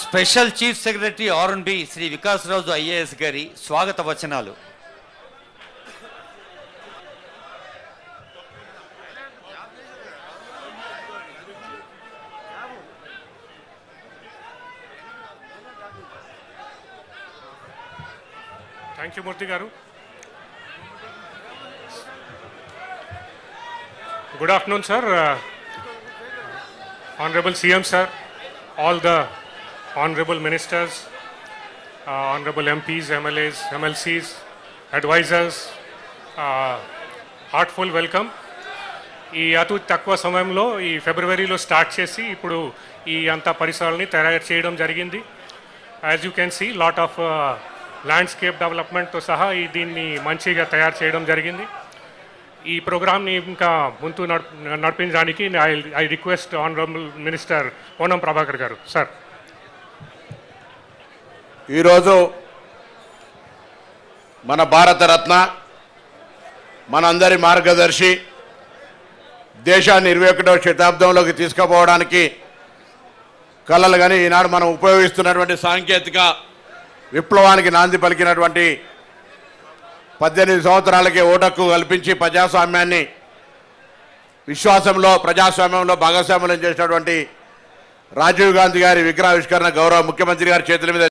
Special chief secretary R&B Shri Vikas Raju IAS గారి స్వాగత వచనాలు. థ్యాంక్ యూ మూర్తి గారు. Good afternoon sir. Honorable CM sir, all the honorable ministers, honorable MPs, MLAs, MLCs, advisors, heartful welcome. ఈ అతి తక్కువ సమయంలో ఈ ఫిబ్రవరిలో స్టార్ట్ చేసి ఇప్పుడు ఈ అంతా పరిసరాలని తయారు చేయడం జరిగింది. As you can see lot of landscape డెవలప్మెంట్తో సహా దీన్ని మంచిగా తయారు చేయడం జరిగింది. ఈ ప్రోగ్రామ్ని ఇంకా ముందు నడిపించడానికి I request honourable minister Ponnam Prabhakar గారు. సార్, ఈరోజు మన భారతరత్న మనందరి మార్గదర్శి దేశాన్ని 21వ శతాబ్దంలోకి తీసుకుపోవడానికి కళలు కానీ ఈనాడు మనం ఉపయోగిస్తున్నటువంటి సాంకేతిక విప్లవానికి నాంది పలికినటువంటి 18 సంవత్సరాలకే ఓటక్కు కల్పించి ప్రజాస్వామ్యాన్ని ప్రజాస్వామ్యంలో భాగస్వామ్యం చేసినటువంటి రాజీవ్ గాంధీ గారి విగ్రహావిష్కరణ గౌరవ ముఖ్యమంత్రి గారి చేతుల మీద